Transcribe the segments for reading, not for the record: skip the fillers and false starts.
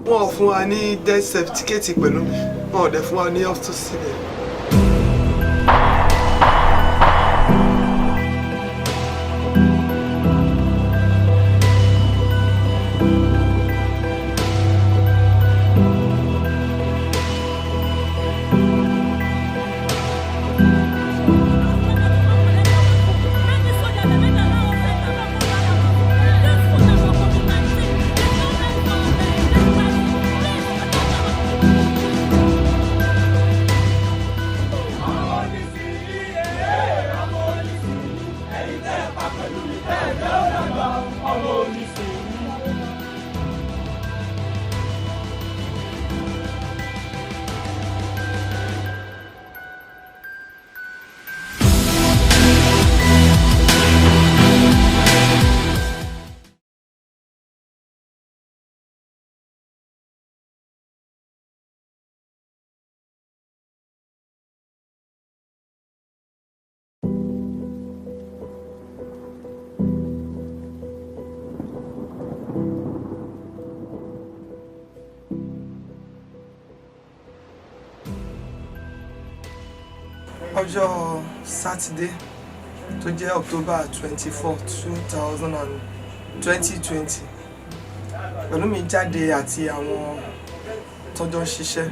wọ́n fún wa ní death certificate pẹ̀lú mi, wọ́n ò dẹ̀ fún wa ní autopsy bẹ́ẹ̀. Ọjọ́ Saturday tó jẹ́ October 24, 2020 Pelumi jáde àti àwọn tọ́jọ́ ṣiṣẹ́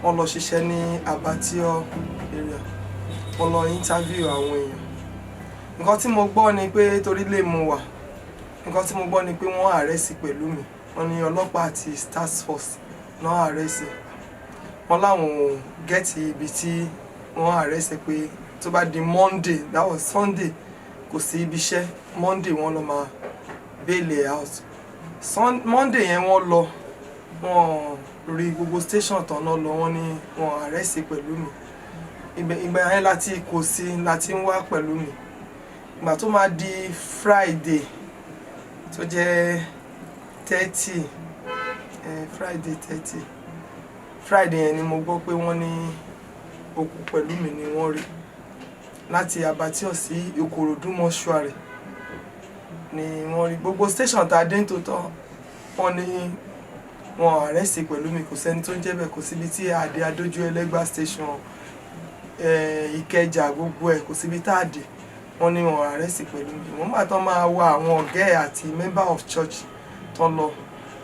wọ́n lọ ṣiṣẹ́ ní abattoir area wọ́n lọ interview àwọn èèyàn. Nǹkan tí mo gbọ́ ni pé torí lè mú wà nǹkan tí mo gbọ́ ni pé wọ́n arrest Pelumi, wọ́n ní ọlọ́pàá àti task force náà arrest wọ́n láwọn gẹ́ẹ̀tì ibi tí wọ́n arrest pé tó bá di Monday, that was Sunday, kò sí ibi iṣẹ́. Monday wọ́n lọ máa bail out. Monday yẹn wọ́n lọ wọ́n rí gbogbo station tán náà lọ, wọ́n ní wọ́n arrest Pelumi. Ìgbà yẹn láti kò sí láti ń wá Pelumi. Ìgbà tó máa di Friday tó jẹ́ 30 Friday yẹn ni mo gbọ́ pé wọ́n ní òkú Pelumi ni wọ́n rí láti abattoir sí Ìkòròdú mọ́ṣúárì ni wọ́n rí. Gbogbo station tá a dé nítòótọ́ wọ́n ní wọ́n arrest Pelumi, kò sẹ́ni tó ń jẹ́ bẹ́ẹ̀, kò síbi tí àdé adójú ẹlẹ́gbà station Ìkẹjà gbogbo ẹ̀ kò síbi tá a dé. Wọ́n ní wọ́n arrest Pelumi. Wọ́n bá tán máa wá àwọn ọ̀gá ẹ̀ àti member of church tán lọ,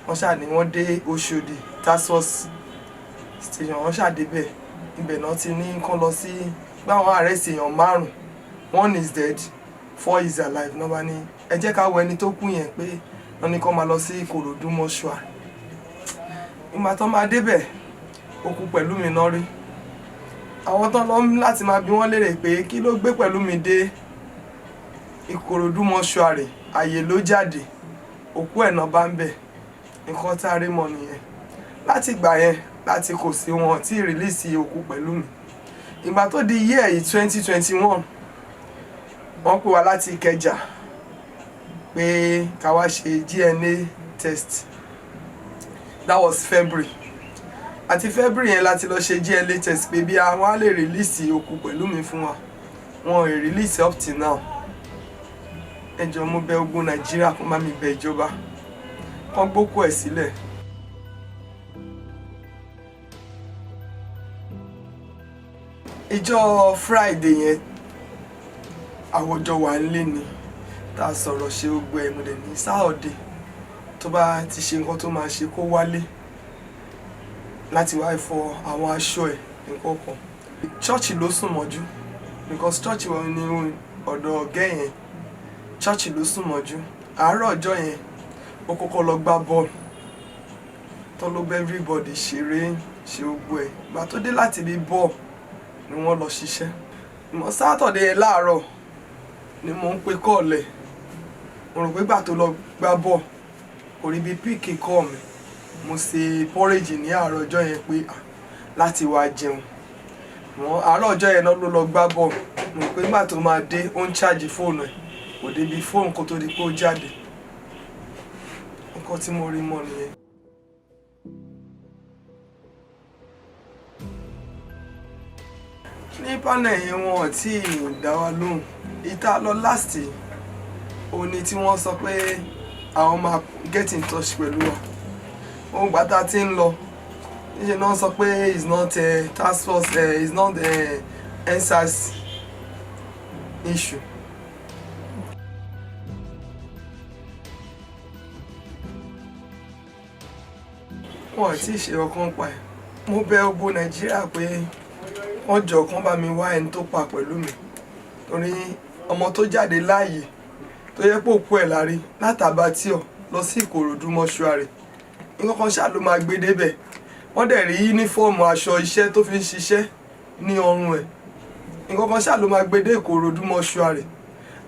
wọ́n ṣáà ní wọ́n dé Òṣòdì task force station, wọ́n ṣáà débẹ̀. Ibẹ̀ náà ti ní kán lọ sí báwọn arrest èèyàn 5, 1 is dead, 4 is alive. Náà bá ní ẹ jẹ́ ká wo ẹni tó kú yẹn pé wọ́n ní kán máa lọ sí Ìkòròdú mọ́ṣúárì. Ìgbà tán máa débẹ̀ òkú Pelumi náà rí. Àwọn tán lọ láti máa bi wọ́n léèrè pé kí ló gbé Pelumi dé Ìkòròdú mọ́ṣúárì, àyè ló jáde, òkú ẹ̀ náà bá ń bẹ̀. Nǹkan tá a rí mọ̀ nìyẹn. Láti ìgbà yẹn láti kò sí wọn tí release òkú Pelumi. Ìgbà tó di year 2021 wọ́n pè wá láti Ìkẹjà pé ká wá ṣe DNA test. That was February. Àti February yẹn láti lọ ṣe DNA test pé bí àwọn á lè release òkú Pelumi fún wa. Wọ́n ò release up till now. Ẹ jọ̀ọ́ mo bẹ̀ ogun Nàìjíríà kó má mi bẹ̀ ìjọba kán gbókú ẹ̀ sílẹ̀. Ìjọ́ Friday yẹn àwọjọ wà nílé ni tá a sọ̀rọ̀ ṣe gbogbo ẹ̀. Mo dẹ̀ ní Saturday tó bá ti ṣe nǹkan tó máa ṣe kó wálé láti wá fọ àwọn aṣọ ẹ̀ nǹkan kan. Church ló sùn mọ́jú because church wọn ní ọ̀dọ̀ ọ̀gá yẹn, church ló sùn mọ́jú. Àárọ̀ ọjọ́ yẹn ó kọ́kọ́ lọ gbá bọ́ọ̀lù tó ló bẹ́ everybody ṣeré ṣe gbogbo ẹ̀. Ìgbà tó dé láti ibi bọ́ọ̀lù ni wọ́n lọ ṣiṣẹ́. Ìmọ̀ Saturday yẹn láàárọ̀ ni mo ń pe kọ́ọ̀lẹ̀. Mo rò pé gbà tó lọ gbá bọ́ọ̀lù kò rí bí píìkì kọ́ mi. Mo ṣe porridge ní àárọ̀ ọjọ́ yẹn pé láti wá jẹun. Àárọ̀ ọjọ́ yẹn náà ló lọ gbá bọ́ọ̀lù. Mo rò pé gbà tó máa dé ó ń ṣáàjì fóònù ẹ̀, kò débi fóònù kó tó di pé ó jáde. Nǹkan tí mo rí mọ̀ nìyẹn. Ní panel yẹn wọn tí dá wa lóhùn. Ìta lọ last òní tí wọ́n sọ pé àwọn máa get in touch pẹ̀lú wa. ohun gbàtà tí ń lọ níṣẹ́ náà sọ pé it's not task force it's not EndSARS issue. wọn ò tí ì ṣe ọkàn pa ẹ̀. mo bẹ̀ gbogbo Nàìjíríà pé wọ́n jọ kán bá mi wá ẹni tó pa Pelumi torí ọmọ tó jáde láàyè tó yẹ pé òkú ẹ̀ lárí látàbátíọ̀ lọ sí Ìkòròdú mọ́ṣúárì nǹkan kan ṣáà ló máa gbé débẹ̀ wọ́n dẹ̀ rí yúnífọ́ọ̀mù aṣọ iṣẹ́ tó fi ń ṣiṣẹ́ ní ọrùn ẹ̀ nǹkan kan ṣáà ló máa gbé dé Ìkòròdú mọ́ṣúárì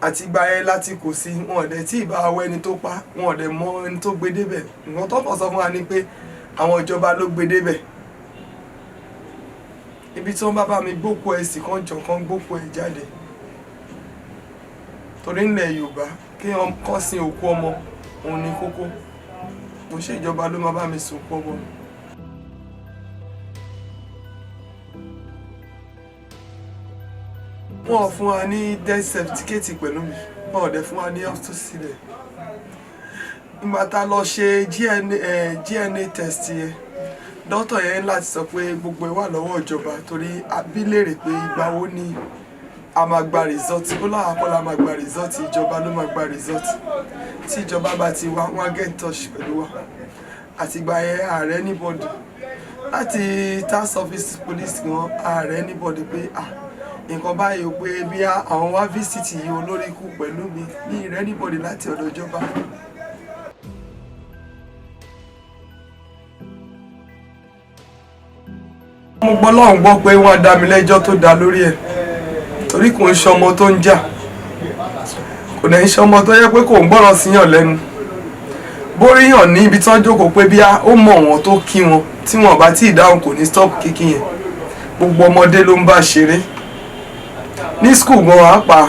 àti gba ẹ láti kò sí wọn ọ̀dẹ̀ tí ìbá awọ ẹni tó pa wọn ọ̀dẹ̀ mọ ẹni tó gbé débẹ̀ nǹkan tó kàn sọ fún wa ni pé àwọn ìjọba ló gbé débẹ̀ ibi tí wọ́n bá mi gbókù ẹ̀ sì kan jọ kan gbókù ẹ̀ jáde torí nílẹ̀ Yorùbá kí wọ́n kọ́ sin òkú ọmọ òun ní kókó mo ṣe ìjọba ló máa bá mi sìn òkú ọmọ mi. wọ́n fún wa ní death certificate Pelumi wọ́n ò dẹ̀ fún wa ní autopsy rẹ̀ ìgbà tá a lọ ṣe DNA test yẹn dókítà yẹn láti sọ pé gbogbo ẹ̀ wà lọ́wọ́ ìjọba torí abílèrè pé ìgbà wo ni a máa gba result ó láwọn akọ́lá máa gba result ìjọba ló máa gba result tí ìjọba bá ti wá wọ́n á get in touch pẹ̀lú wa àtìgbà yẹn ààrẹ anybody láti task office police gan ààrẹ anybody pé nǹkan báyìí ó pé bí àwọn wá visit yìí olórí ikú Pelumi ní ìrẹ́ anybody láti ọ̀dọ̀ ìjọba. mo gbọ́ lọ́hùn gbọ́ pé wọ́n á dá mi lẹ́jọ́ tó dá lórí ẹ̀ torí kò ń ṣe ọmọ tó ń jà kò dẹ̀ ń ṣe ọmọ tó yẹ pé kò ń gbọ́ràn síyàn lẹ́nu bóríyàn ní ibi tí wọ́n jókòó pé bí ó mọ̀ wọ́n tó kí wọn tí wọ́n bá tí ì dáhùn kò ní stop kíkí yẹn gbogbo ọmọdé ló ń bá ṣeré ní skul gan wàá pa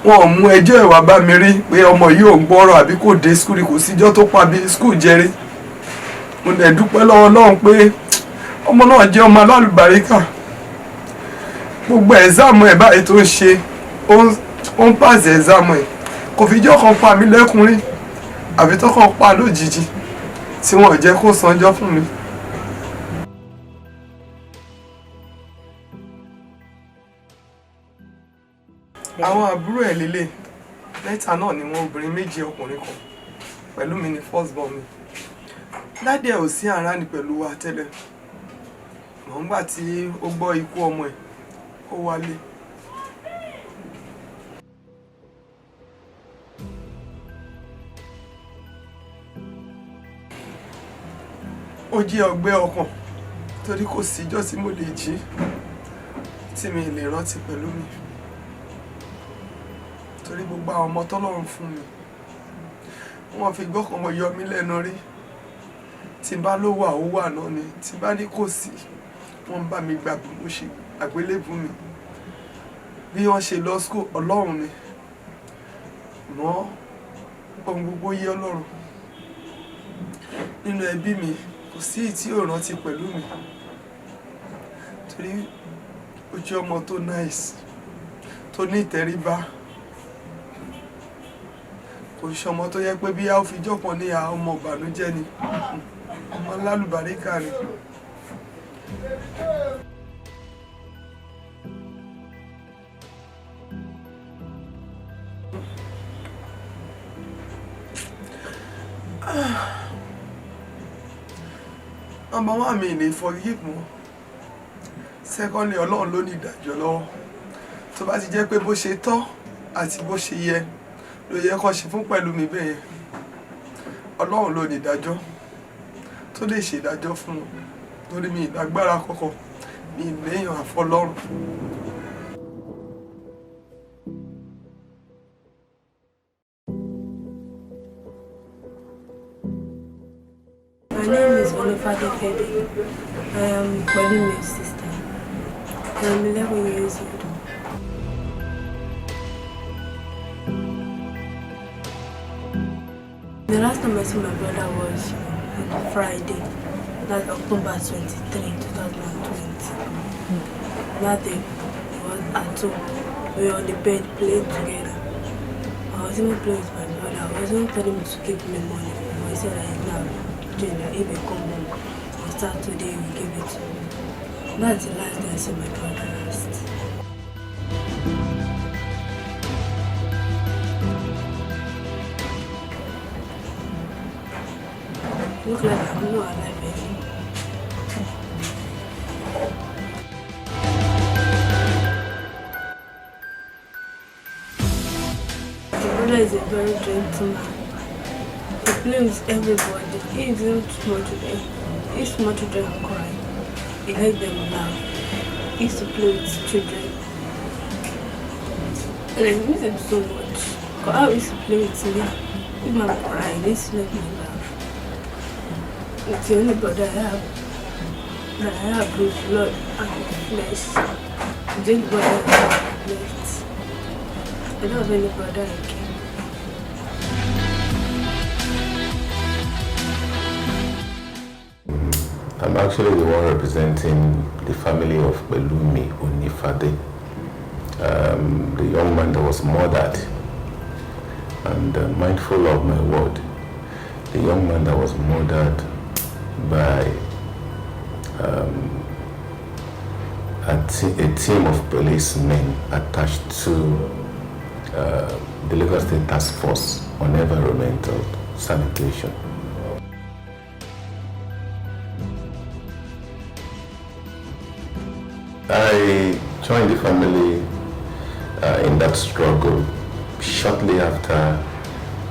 wọn ò mú ẹjọ́ ìwà bá mi rí pé ọmọ yìí ò ń gbọ́rọ̀ àbí kò dé skul kò síjọ́ tó pa bí skul jẹrí mo dẹ̀ dúpẹ́ lọ́wọ́ Ọlọ́run pé ọmọ náà jẹ́ ọmọ alálùbáríkà gbogbo ẹ̀záàmù ẹ̀ báyìí tó ń ṣe ó ń pàṣẹ ẹ̀záàmù ẹ̀ kò fi jọ́ kan pa mí lẹ́kùnrin àfi tó kàn pa lójijì tí wọ́n jẹ́ kó sanjọ́ fún mi. àwọn àbúrò ẹ̀ lélẹ̀ mẹ́ta náà ni wọ́n obìnrin méjì ọkùnrin kan Pelumi ni first born mi dádì ẹ̀ ò sí ara ní pẹ̀lú wa tẹ́lẹ̀ mọ̀ ń gbà tí ó gbọ́ ikú ọmọ ẹ̀ ó wálé. ó jẹ́ ọgbẹ́ ọkàn torí kò síjọ́ tí mo lè jí tí mi lè rántí Pelumi torí gbogbo àwọn ọmọ tọ́lọ́run fún mi wọ́n fi gbọ́kàn mọ́ yọ mí lẹ́nu rí tí bá ló wà ó wà náà ni tí bá ní kò sí wọ́n bá mi gbà bí mo ṣe àgbélébù mi bí wọ́n ṣe lọ school Ọlọ́run ni mọ́ ohun gbogbo yé Ọlọ́run nínú ẹbí mi kò sí tí ò rántí Pelumi torí ó jẹ́ ọmọ tó nice tó ní ìtẹríba kò ṣe ọmọ tó yẹ pé bí a ó fi jọ́pọ̀ ní ọmọ ìbànújẹ́ ni ọmọ alálùbáríkà ni. Number one, mi lè forgive wọn. Secondly, Ọlọ́run ló ní ìdájọ́ lọ́wọ́. Tó bá ti jẹ́ pé bó ṣe tọ́ àti bó ṣe yẹ ló yẹ kó ṣe fún Pelumi bẹ́ẹ̀ yẹn. Ọlọ́run ló ní ìdájọ́ tó lè ṣe ìdájọ́ fún wọn. Torí mi ìlágbára kọ̀kọ̀ mi ìléyàn àfọlọ́run. My name is Onifade. I am Pelumi's sister. I am 11 years old. The last time I saw my brother was on Friday, that's October 23, 2020. That day, he was at home. We were on the bed playing together. I was even playing with my brother. I wasn't telling him to give me money, but he said I did not. Junior, if I come home on Saturday, you give it to me. That's the last day I saw my brother last. Look like I'm not alive anymore. My brother is a very gentleman. He plays with everybody. He isn't small children. If small children are crying, he let them laugh. He used to play with children. And I miss him so much. Because I used to play with me. If I'm crying, he used to let me laugh. It's the only brother I have that I have with blood and flesh. It's the only brother I have left. I don't have any brother again. I'm actually the one representing the family of Pelumi Onifade, the young man that was murdered. And mindful of my word, the young man that was murdered by a team of policemen attached to the Lagos State Task Force on Environmental Sanitation. I joined the family in that struggle shortly after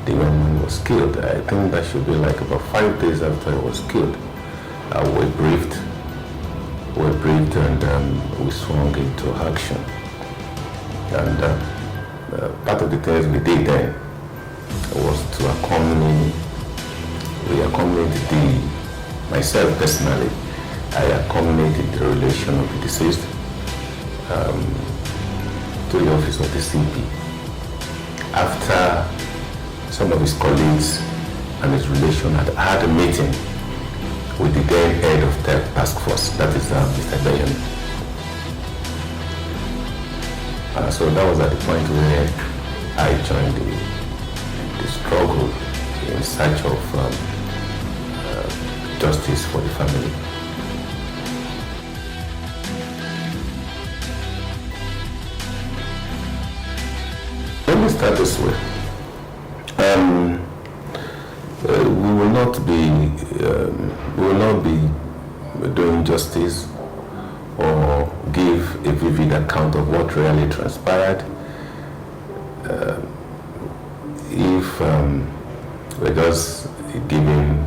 the young man was killed. I think that should be like about 5 days after he was killed. We briefed and we swung into action. And part of the things we did then was to accompanied myself personally, I accommodated the relation of the deceased to the office of the CP. After some of his colleagues and his relation had had a meeting with the then head of the task force, that is Mr. Benjamin. So that was at the point where I joined the struggle in search of justice for the family. Let me start this way. We will not be doing justice or give a vivid account of what really transpired. If we're just giving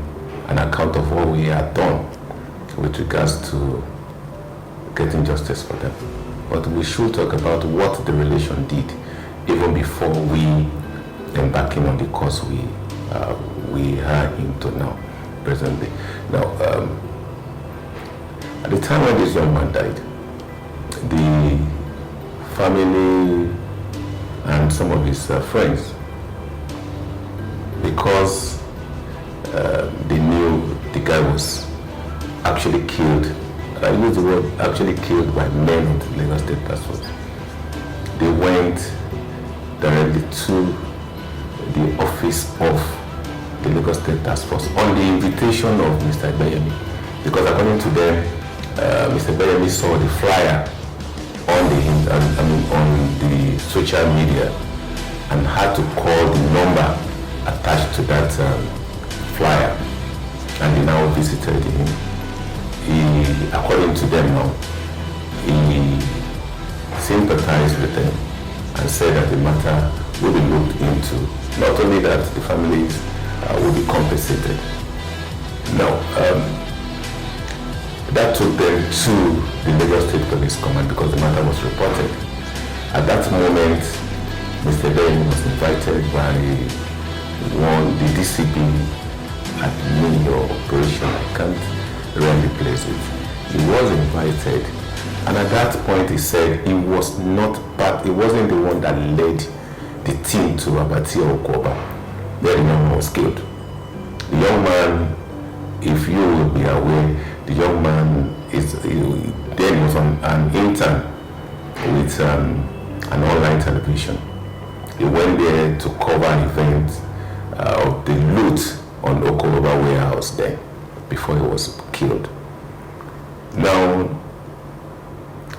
an account of what we had done with regards to getting justice for them. But we should talk about what the relation did even before we embarking on the course we are into now, presently. Now, at the time when this young man died, the family and some of his friends, because they knew the guy was actually killed, I use the word actually killed by men of the Lagos State Task Force, they went directly to the office of the Lagos State Task Force on the invitation of Mr. Benjamin, because according to them, Mr. Benjamin saw the flyer on the social media and had to call the number attached to that flyer, and they now visited him. According to them now, he sympathized with them and said that the matter will be looked into. Not only that, the families will be compensated. Now, that took them to the Lagos State Police Command because the matter was reported. At that moment, Mr. Ben was invited by the DCP at your operation. I can't really place it. He was invited, and at that point he said he was not part, he wasn't the one that led the team to Abati Okoba. There the young man was killed. The young man, if you will be aware, the young man then was on an intern with an online television. He went there to cover an event of the loot on Okoroba warehouse then, before he was killed. Now,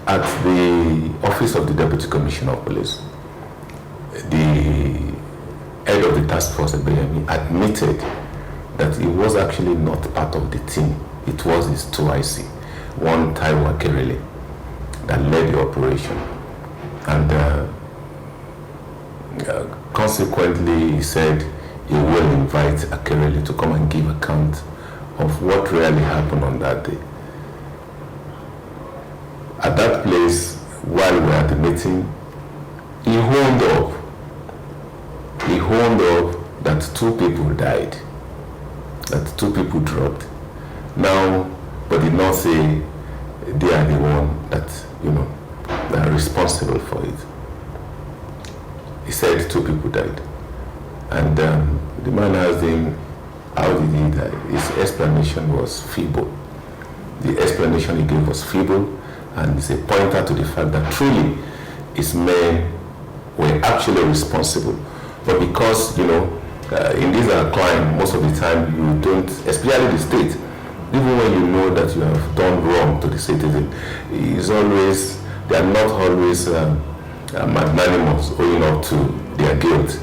at the office of the Deputy Commissioner of Police, the head of the task force at Pelumi admitted that he was actually not part of the team. It was his 2IC, one Taiwo Akerele, that led the operation. And consequently, he said he will invite Akerele to come and give account of what really happened on that day. At that place, while we were at the meeting, he honed up that 2 people died, that 2 people dropped. Now, but did not say they are the one that, that are responsible for it. He said 2 people died. And the man asked him, how did he die? His explanation was feeble. The explanation he gave was feeble, and it's a pointer to the fact that truly his men were actually responsible. But because, in this crime, most of the time you don't, especially the state, even when you know that you have done wrong to the citizen, they are not always magnanimous owing up to their guilt.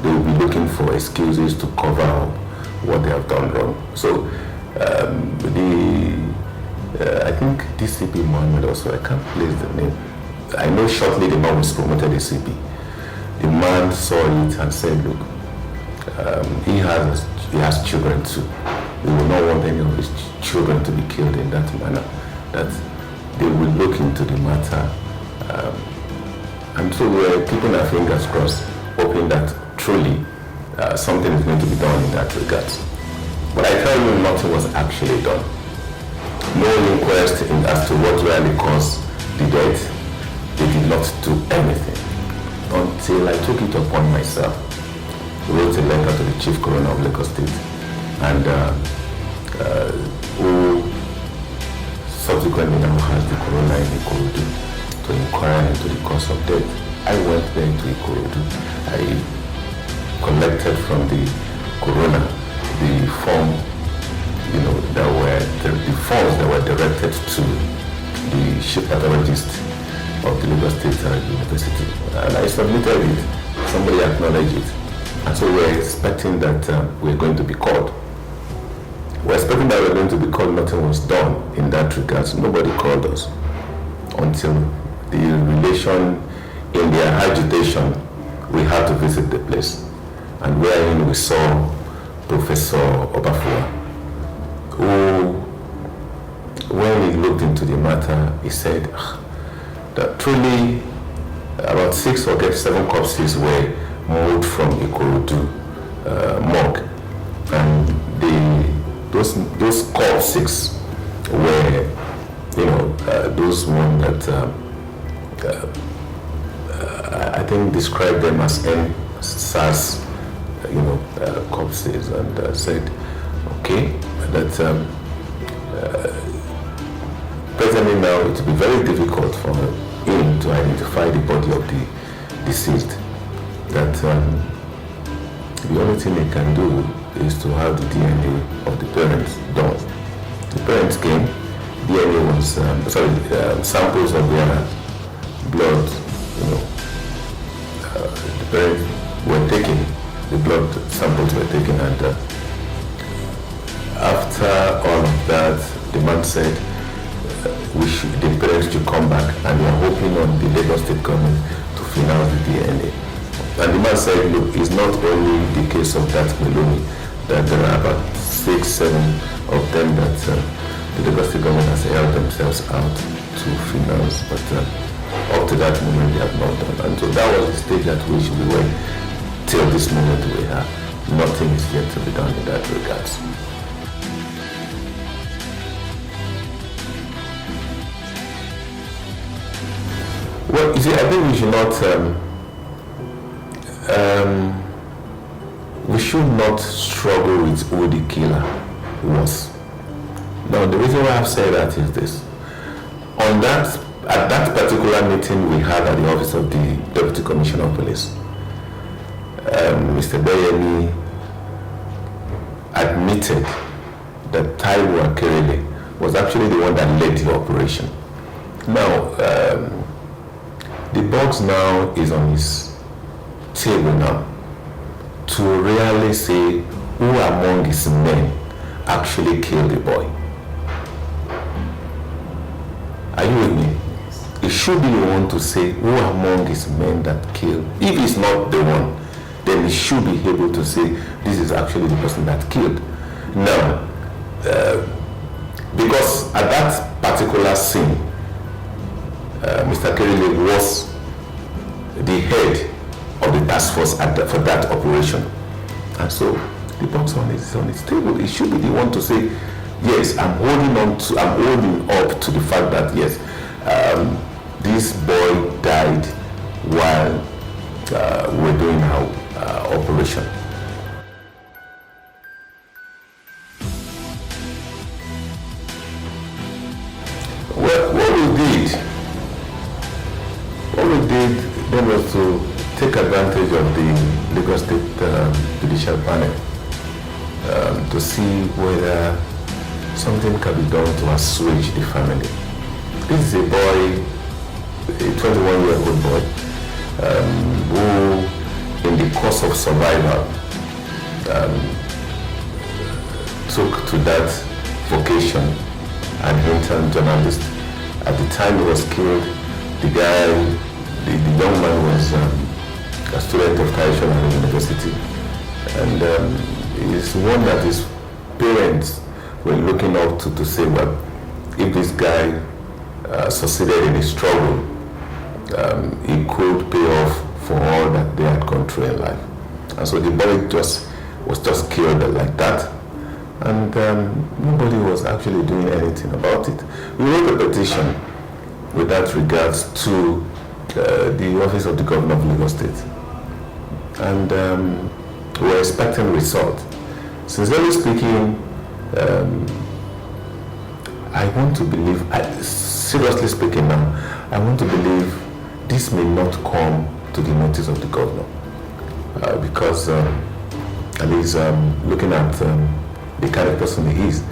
They will be looking for excuses to cover up what they have done wrong. So I think DCP Mohammed also, I can't place the name. I know shortly the man was promoted as CP. The man saw it and said, look, he has children too. We will not want any of his children to be killed in that manner. That they will look into the matter. And so we're keeping our fingers crossed, hoping that truly something is going to be done in that regard. But I tell you, nothing was actually done. No inquest as to what really caused the death. They did not do anything until I took it upon myself. Wrote a letter to the Chief Coroner of Lagos State, and who subsequently now has the coroner in Ikorodu to inquire into the cause of death. I went there to Ikorodu. I collected from the coroner the form, the forms that were directed to the chief pathologist of the Lagos State University, and I submitted it. Somebody acknowledged it, and so we're expecting that we're going to be called. We're expecting that we're going to be called. Nothing was done in that regard. So nobody called us until the relation, in their agitation, we had to visit the place, and wherein we saw Professor Obafua, who, when he looked into the matter, he said that truly about 6 or 7 corpses were moved from Ikorodu morgue, and those corpses were, those one that I think described them as NSAS, corpses, and said, okay, that presently now it will be very difficult for him to identify the body of the deceased. That the only thing he can do is to have the DNA of the parents done. The parents came, DNA was, samples of their blood, the parents were taken, the blood samples were taken, and after all of that, the man said the parents should come back, and we are hoping on the Lagos State government to finance the DNA. And the man said, look, it's not only the case of that Pelumi, that there are about 6, 7 of them that the Lagos State government has held themselves out to finance, but up to that moment they have not done. And so that was the stage at which we were till this moment we have. Nothing is yet to be done in that regard. Well, you see, I think we should not struggle with who the killer was. Now, the reason why I've said that is this. At that particular meeting we had at the office of the Deputy Commissioner of Police, Mr. Bayemi admitted that Taiwo Akerele was actually the one that led the operation. Now, the box now is on his table now to really say who among his men actually killed the boy. Are you with me? It should be the one to say who among his men that killed. If he's not the one, then he should be able to say this is actually the person that killed. Now, because at that particular scene, Mr. Akerele was the head of the task force for that operation, and so the box on his table. He should be the one to say, yes, I'm holding up to the fact that yes, this boy died while we're doing our operation. Well, what we did then was to take advantage of the Lagos State Judicial Panel to see whether something can be done to assuage the family. This is a boy, a 21-year-old boy, who, in the course of survival, took to that vocation and intern journalist. At the time he was killed, the young man was a student of traditional university, and he's one that his parents were looking up to say, well, if this guy succeeded in his struggle, he could pay off for all that they had gone through in life. And so the boy was just killed like that, and nobody was actually doing anything about it. We wrote a petition with that regards to the office of the governor of Lagos State, and we were expecting a result. Sincerely speaking, I want to believe, seriously speaking now, I want to believe this may not come to the notice of the governor, because at least looking at the kind of person he is,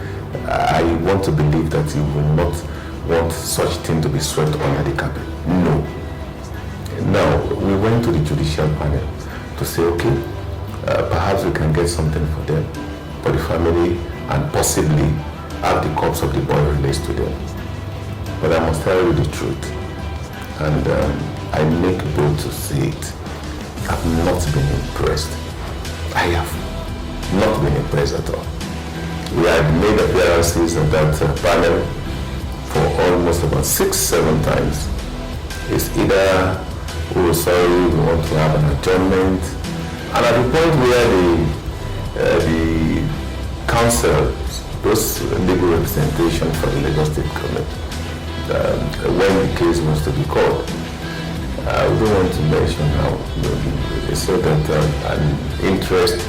I want to believe that he will not want such thing to be swept under the carpet. No. Now, we went to the judicial panel to say, okay, perhaps we can get something for them, for the family, and possibly have the corpse of the boy released to them. But I must tell you the truth, and I make bold to say it. I've not been impressed. I have not been impressed at all. We had made appearances at that panel for almost about 6-7 times. It's either, oh sorry, we want to have an adjournment, and at the point where the council, those legal representation for the Lagos State government, when the case was to be called, we don't want to mention how they said that an interest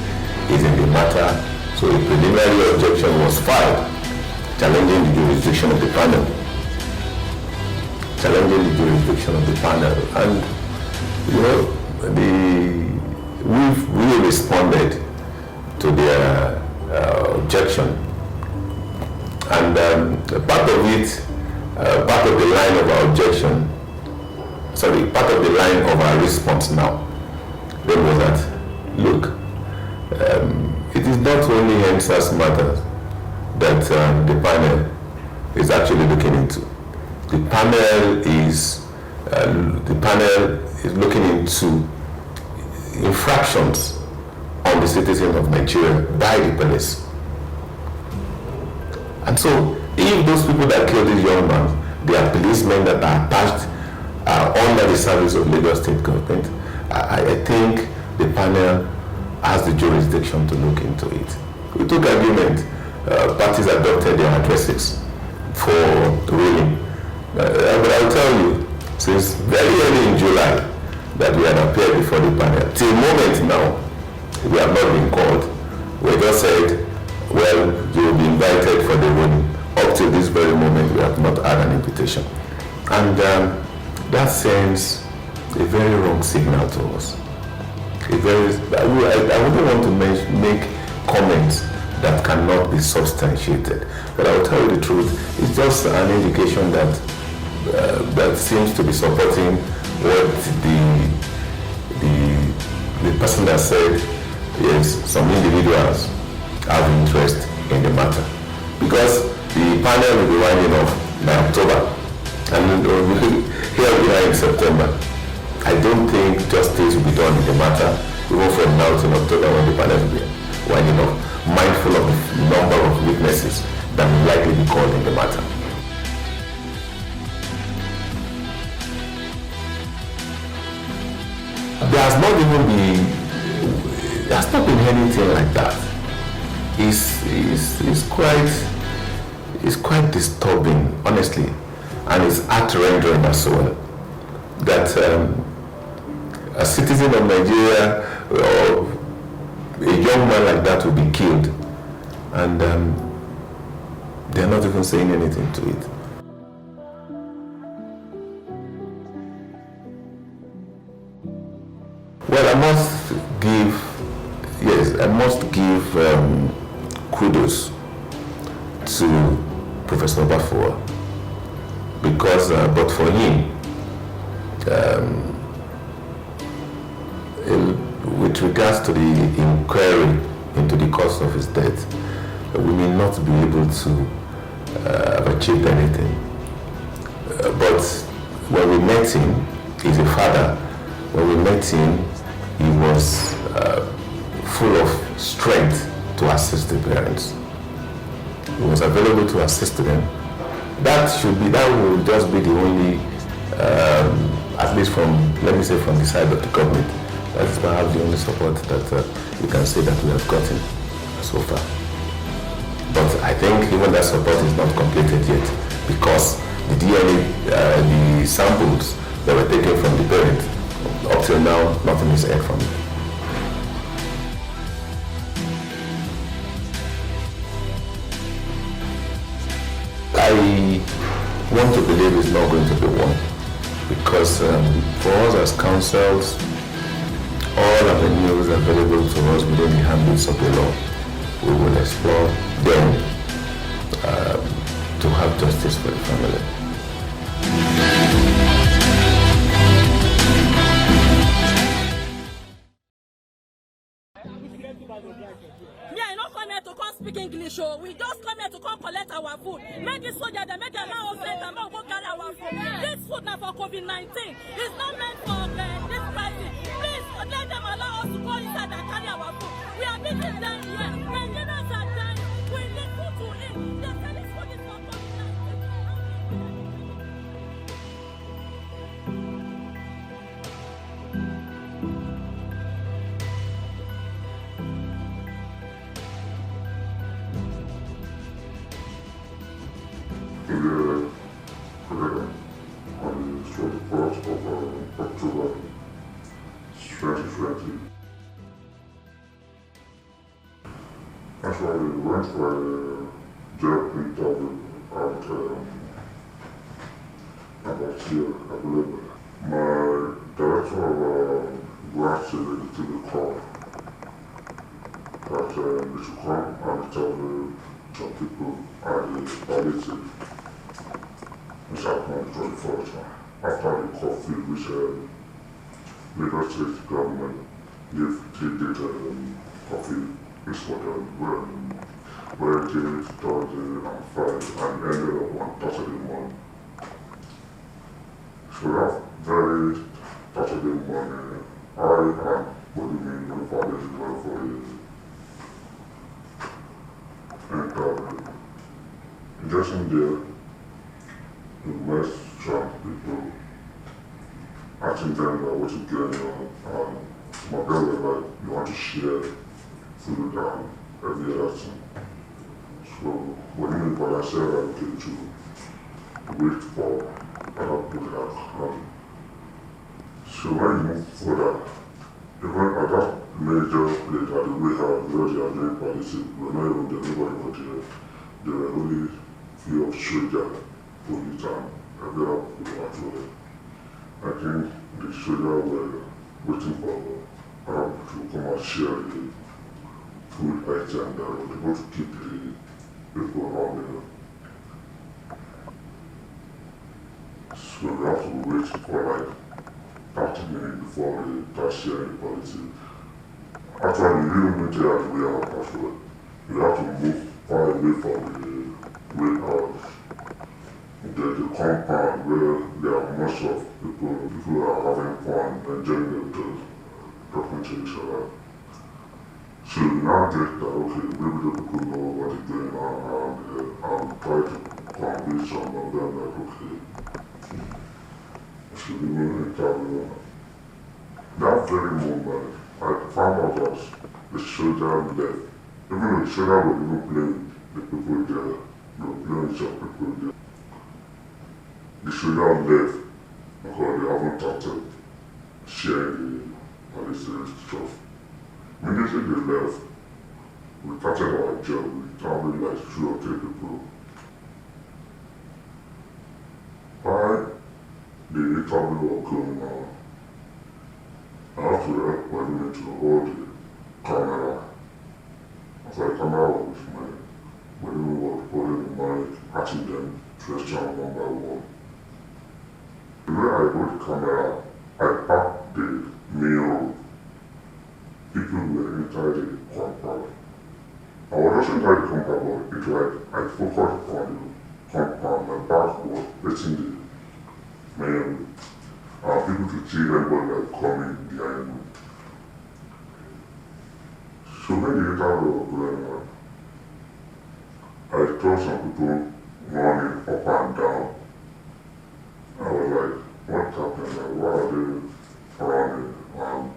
is in the matter, so a preliminary objection was filed challenging the jurisdiction of the panel. And you know, we responded to their objection, and part of the line of our objection, part of the line of our response now, then was that, look, it is not only NSAS matters that the panel is actually looking into. The panel is looking into infractions on the citizens of Nigeria by the police. And so, if those people that killed this young man, they are policemen that are attached under the service of Lagos State government, I think the panel has the jurisdiction to look into it. We took agreement, parties adopted their addresses for ruling. But I'll tell you, since very early in July that we had appeared before the panel, till the moment now, we have not been called. We just said, well, you will be invited for the ruling. Up to this very moment, we have not had an invitation. And that sends a very wrong signal to us. I wouldn't want to make comments that cannot be substantiated. But I will tell you the truth, it's just an indication that that seems to be supporting what the person that said, yes, some individuals have interest in the matter. Because the panel will be winding off by October, and here we are in September. I don't think justice will be done in the matter, even from now till October when the panel will be winding off, mindful of the number of witnesses that will likely be called in the matter. There has not been anything like that. It's quite disturbing, honestly, and it's heart-rendering as well that a citizen of Nigeria or a young man like that will be killed, and they're not even saying anything to it. Well, I must give kudos to Professor Baffour, because but for him, with regards to the inquiry into the cause of his death, we may not be able to have achieved anything. But when we met him, he's a father. When we met him, he was full of strength to assist the parents. He was available to assist them. That will just be the only, at least from the side of the government, that is perhaps the only support that you can say that we have gotten so far. But I think even that support is not completed yet, because the DNA, the samples that were taken from the parents, up till now, nothing is heard from it. I want to believe it's not going to be one, because for us as councils, all avenues available to us within the ambits of the law, we will explore them to have justice for the family. Speak English, oh. We just come here to come collect our food. Make this soldier, they make them now send them out, go carry our food. This food now for COVID-19. It's not meant for this crisis. Please let them allow us to go inside and carry our food. We are meeting them here. Nigerians are dying. We need food to eat. They tell us food is for COVID-19. On the 21st of October 2020. Actually, we went for a job interview at about here, I believe. My director of grant said to the call that they should come and tell some people at the palliative. Which happened on the 21st after the coffee which Lagos State government gave coffee is for them Wednesday, Thursday and Friday, and ended up on Saturday morning. So that very Saturday morning, I and Pelumi Onifade went for the interview. Just in there, the most strong people asking them what is going on, and my girl was like, you want to share food and every other thing. So what do you mean by that? I said I'm going to wait for other people that come. So when you move further, even at that major place at the warehouse where they are doing policy, we're not even there, nobody was there. There were only few of soldiers. Police and every other people actually. I think the soldiers were waiting for Arab to come and share the food item that was able to keep the people around there. So we have to wait for like 30 minutes before we start sharing the policy. Actually, you don't need to have the way out as well. You have to move far away from the way out. There's a compound where there are most of people are having fun, enjoying themselves, talking to each other. So you now get that, okay, maybe the people know what is going on around here and try to convince some of them that, okay, so we will interview. That very moment, I found out that the soldier left. Even though the soldier was even playing the people there, they were playing some people there. The soldier left because they haven't started sharing the policy stuff. Immediately they left, we started our job, we traveled like 2 or 3 people. While the interview was going on, I have to help Pelumi to hold the camera. As the camera was with me, Pelumi was holding the mic, asking them questions one by one. The way I hold the camera, I packed the main road. People were inside the compound. I was also inside the compound, but it's like I focused on the compound, my back was facing the main road. People could see everybody like coming behind me. So when the interview was going on, I saw some people running up and down. I was like, what's happening? Like, why are they running?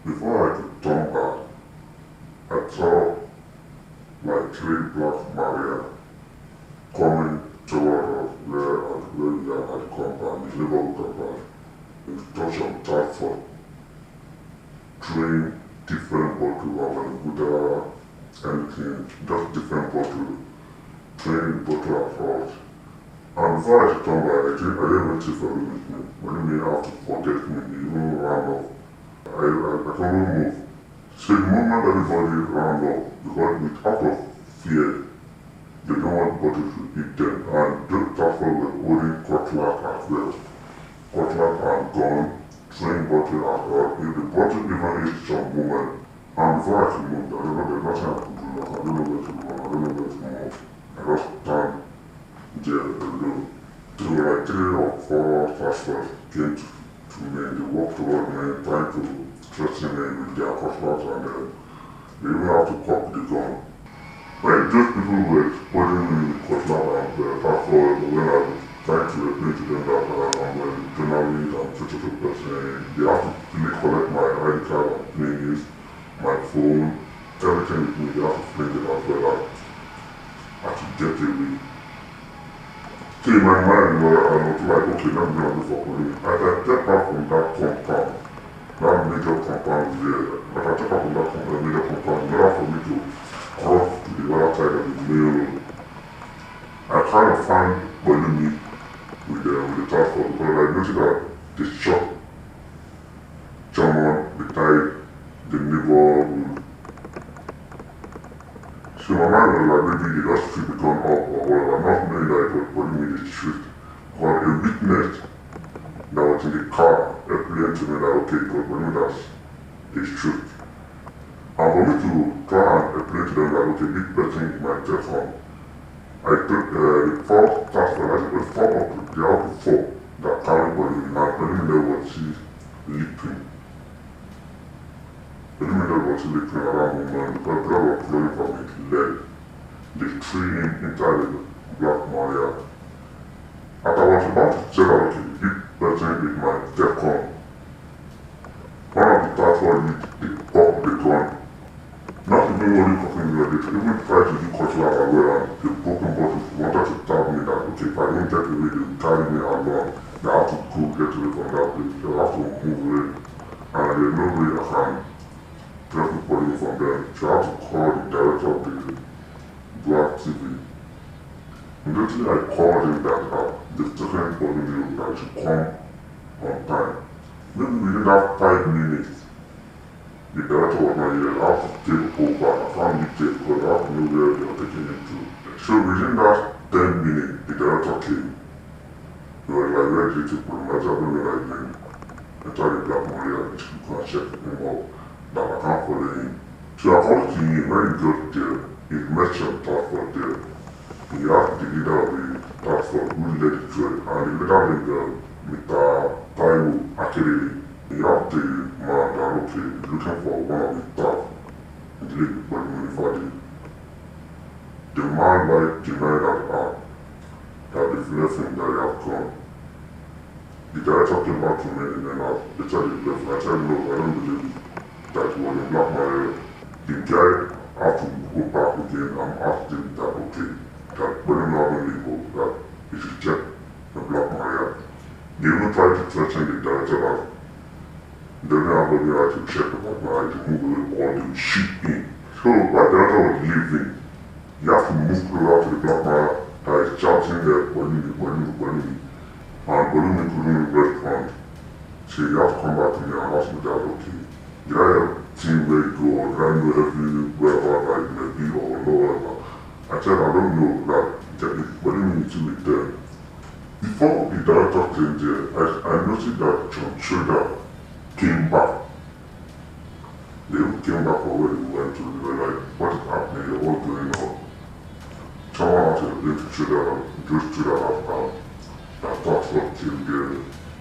Before I could turn back, I saw like 3 black barriers coming toward us where we are at the compound, the neighborhood compound. We touched some task for throwing different bottles of Buddha, anything, just different bottles, throwing the bottle at us. And before I could turn back, I didn't wait for you with me. When you mean have to forget me, you even ran off. I couldn't move. So the moment everybody ran off, because out of fear, they don't want the bottle to eat them. And those task force were holding cutlass as well. Cutlass and gun, throwing bottle at us. If the bottle even hit some woman, and before I could move, I don't know, there's nothing I could do. Like, I don't know where to go, I don't know where to move. I just stand there alone. So like 3 or 4 task force came to me, they walked toward me, trying to threaten me with their cutlass, and they even have to cock the gun. When those people were holding me with cutlass and task force, when I was trying to explain to them that I'm a journalist, I'm such a person, they have to really collect my ID card and things, my phone, everything with me, they have to print it as well. I have to get away. So in my mind, I was like, okay, let me not do for Pelumi. As I step out from that compound, that major compound there, as I step out from that major compound, in order for me to cross to the other side of the main road, I kind of found Pelumi with the task force, because I noticed that they shot someone beside the neighborhood. So my mind was like, maybe they just shoot the gun up or whatever, not knowing that it was Pelumi the street. But a witness that was in the car explained to me that, okay, it was Pelumi that's the street. And for me to try and explain to them that, okay, this person is my third son, I took the 4 task force, I took the 4 up, the out of 4 that carried Pelumi, and Pelumi there was leaping. Pelumi there was leaping around the man, because blood was flowing from his leg. They threw him inside the black Maria. As I was about to say that, okay, this person is my second. One of the task force they cocked the gun. Not even only cocking the gun, they even tried to do cutlass as well, and the broken bottles wanted to tell me that, okay, if I don't get away, they will carry me along. They have to go get away from that place. They have to move away. And there's no way I can get Pelumi from them. So I have to call the director of the Black TV. Immediately I called him that the second Pelumi that should come on time. Maybe within that 5 minutes, the director was not here. I have to take over. I can't leave there because I have to know where they are taking him to. So within that 10 minutes, the director came. He was like ready to put him. I don't know like him. I tried to black Maria to go and check him out. That I can't follow him. So according to him, when he got there, he mentioned task force there. He asked the leader of the task force who led the trade, and the leader named Mr. Taiwo Akerele. He asked the man that okay, he's looking for one of his staff in the league Pelumi Onifade. The man like denied that they've left him, that he have gone. The director came back to me and then they said he left. I said no, I don't believe that he was in Black Maria. The guy had to go back again and ask him that okay, that when him not only go, that he should check the Black Maria. They even tried to threaten the director that they didn't have any right to check the Black Maria to move away all the shit in. So the director was leaving. You have to move closer to the Black Maria that is shouting there, Pelumi. And Pelumi couldn't respond. So you have to come back to me and ask me that okay. Did I have team where you go or did I know everywhere like maybe or whatever? I said I don't know that Pelumi to be there. Before the director came there, I noticed that John Schroeder came back. They came back for where they went to. They were like, what is happening here? What's going on? Someone had to explain to Schroeder, just Schroeder that task force came there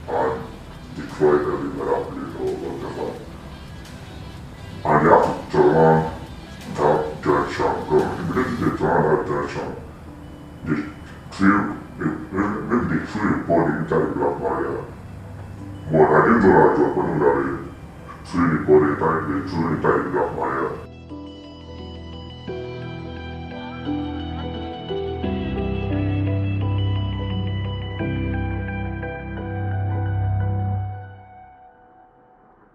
and destroyed every other place or whatever. And they have to turn on that direction. Because immediately they turn on that direction, they maybe they threw a body inside the Black Maria. But I didn't know that it was Pelumi that they threw the body inside the Black Maria.